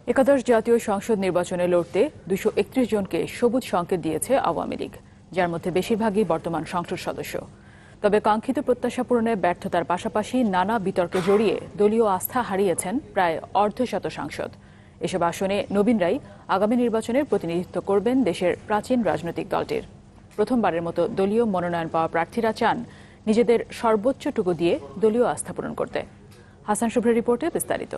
একাদশ জাতীয় সংসদ নির্বাচনে লড়তে 231 জনকে সবুজ সংকেত দিয়েছে আওয়ামী লীগ, যার মধ্যে বেশিরভাগই বর্তমান সংসদ সদস্য। তবে কাঙ্ক্ষিত প্রত্যাশা পূরণে ব্যর্থতার পাশাপাশি নানা বিতর্কে জড়িয়ে দলীয় আস্থা হারিয়েছেন প্রায় অর্ধশত সাংসদ। এসব আসনে নবীনরাই আগামী নির্বাচনের প্রতিনিধিত্ব করবেন দেশের প্রাচীন রাজনৈতিক দলটির। প্রথমবারের মতো দলীয় মনোনয়ন পাওয়া প্রার্থীরা চান নিজেদের সর্বোচ্চটুকু দিয়ে দলীয় আস্থা পূরণ করতে। হাসান শুভ্রের রিপোর্টে বিস্তারিত।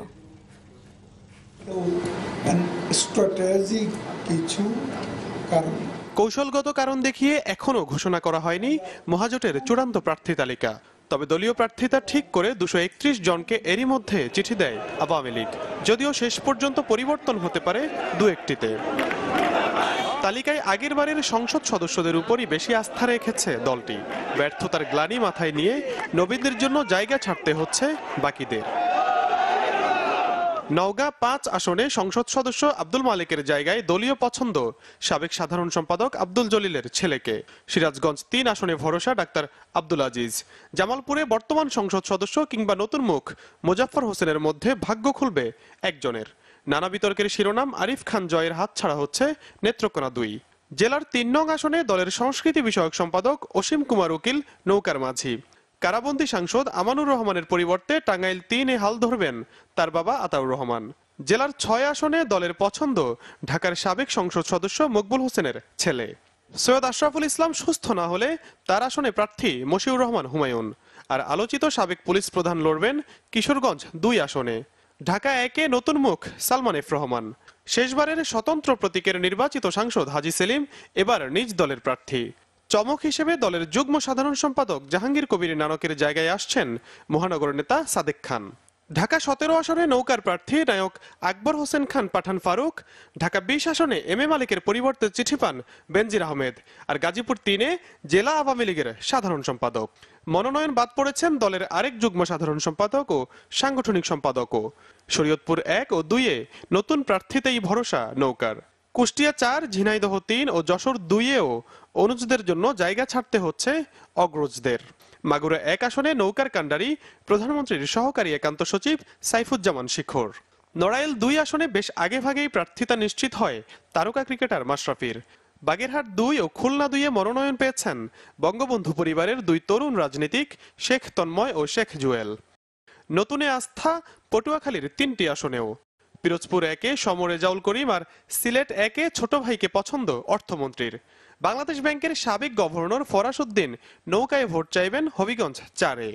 কৌশলগত কারণ দেখিয়ে এখনো ঘোষণা করা হয়নি মহাজোটের চূড়ান্ত প্রার্থী তালিকা। তবে দলীয় প্রার্থিতা ঠিক করে 231 জনকে এরই মধ্যে চিঠি দেয় আওয়ামী লীগ, যদিও শেষ পর্যন্ত পরিবর্তন হতে পারে দু একটিতে। তালিকায় আগের বারের সংসদ সদস্যদের উপরই বেশি আস্থা রেখেছে দলটি। ব্যর্থতার গ্লানি মাথায় নিয়ে নবীনদের জন্য জায়গা ছাড়তে হচ্ছে বাকিদের। নওগাঁ 5 আসনে সংসদ সদস্য আব্দুল মালিকের জায়গায় দলীয় পছন্দ সাবেক সাধারণ সম্পাদক আব্দুল জলিলের ছেলেকে। সিরাজগঞ্জ 3 আসনে ভরসা ডাক্তার আব্দুল আজিজ। জামালপুরে বর্তমান সংসদ সদস্য কিংবা নতুন মুখ মোজাফফর হোসেনের মধ্যে ভাগ্য খুলবে একজনের। নানা বিতর্কের শিরোনাম আরিফ খান জয়ের হাত ছাড়া হচ্ছে নেত্রকোনা 2। জেলার 3 নং আসনে দলের সংস্কৃতি বিষয়ক সম্পাদক অসীম কুমার উকিল নৌকার মাঝি। কারাবন্দী সাংসদ আমানুর রহমানের পরিবর্তে টাঙ্গাইল 3-এ হাল ধরবেন তার বাবা আতাউর রহমান। জেলার 6 আসনে দলের পছন্দ ঢাকার সাবেক সংসদ সদস্য মকবুল হোসেনের ছেলে। সৈয়দ আশরাফুল ইসলাম সুস্থ না হলে তার আসনে প্রার্থী মশিউর রহমান হুমায়ুন। আর আলোচিত সাবেক পুলিশ প্রধান লড়বেন কিশোরগঞ্জ 2 আসনে। ঢাকা 1-এ নতুন মুখ সালমান এফ রহমান। শেষবারের স্বতন্ত্র প্রতীকের নির্বাচিত সাংসদ হাজী সেলিম এবার নিজ দলের প্রার্থী। চমক হিসেবে দলের যুগ্ম সাধারণ সম্পাদক জাহাঙ্গীর কবির নানকের জায়গায় আসছেন মহানগর নেতা সাদেক খান। ঢাকা 17 আসনে নৌকার প্রার্থী নায়ক আকবর হোসেন খান পাঠান ফারুক। ঢাকা 20 আসনে এম এ মালিকের পরিবর্তে চিঠি পান বেনজির আহমেদ। আর গাজীপুর 3-এ জেলা আওয়ামী লীগের সাধারণ সম্পাদক। মনোনয়ন বাদ পড়েছেন দলের আরেক যুগ্ম সাধারণ সম্পাদক ও সাংগঠনিক সম্পাদকও। শরীয়তপুর 1 ও 2-এ নতুন প্রার্থীতেই ভরসা নৌকার। কুষ্টিয়া 4, ঝিনাইদহ 3 ও যশোর 2-এও অনুজদের জন্য জায়গা ছাড়তে হচ্ছে অগ্রজদের। মাগুরা 1 আসনে নৌকার কাণ্ডারি প্রধানমন্ত্রীর সহকারী একান্ত সচিব সাইফুজ্জামান শিখর। নড়াইল 2 আসনে বেশ আগেভাগেই প্রার্থিতা নিশ্চিত হয় তারকা ক্রিকেটার মাশরাফির। বাগেরহাট 2 ও খুলনা 2-এ মনোনয়ন পেয়েছেন বঙ্গবন্ধু পরিবারের 2 তরুণ রাজনীতিক শেখ তন্ময় ও শেখ জুয়েল। নতুনে আস্থা পটুয়াখালীর 3টি আসনেও। পিরোজপুর 1-এ সমর রেজাউল করিম আর সিলেট 1-এ ছোট ভাইকে পছন্দ অর্থমন্ত্রীর। বাংলাদেশ ব্যাংকের সাবেক গভর্নর ফরাস উদ্দিন নৌকায় ভোট চাইবেন হবিগঞ্জ 4-এ।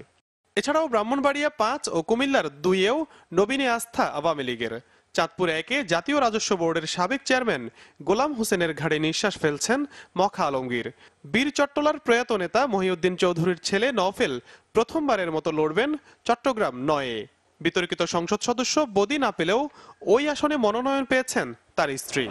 এছাড়াও ব্রাহ্মণবাড়িয়া 5 ও কুমিল্লার 2-এও নবীনে আস্থা আওয়ামী লীগের। চাঁদপুর 1-এ জাতীয় রাজস্ব বোর্ডের সাবেক চেয়ারম্যান গোলাম হোসেনের ঘাড়ে নিঃশ্বাস ফেলছেন মখা আলমগীর। বীর চট্টলার প্রয়াত নেতা মহিউদ্দিন চৌধুরীর ছেলে নওফেল প্রথমবারের মতো লড়বেন চট্টগ্রাম 9-এ। বিতর্কিত সংসদ সদস্য বদি না পেলেও ওই আসনে মনোনয়ন পেয়েছেন তার স্ত্রী।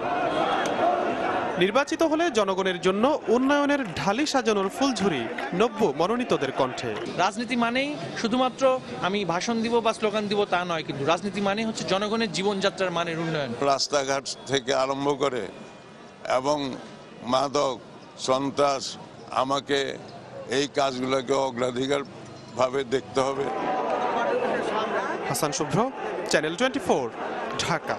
নির্বাচিত হলে জনগণের জন্য উন্নয়নের ঢালি সাজানোর ফুলঝুরি নব্য মনোনীতদের কণ্ঠে। রাজনীতি মানেই শুধুমাত্র আমি ভাষণ দিব বা স্লোগান দিব তা নয়, কিন্তু রাজনীতি মানে হচ্ছে জনগণের জীবনযাত্রার মানের উন্নয়ন। রাস্তাঘাট থেকে আরম্ভ করে এবং মাদক সন্ত্রাস, আমাকে এই কাজগুলোকে অগ্রাধিকার ভাবে দেখতে হবে। হাসান শুভ্র, চ্যানেল 24, ঢাকা।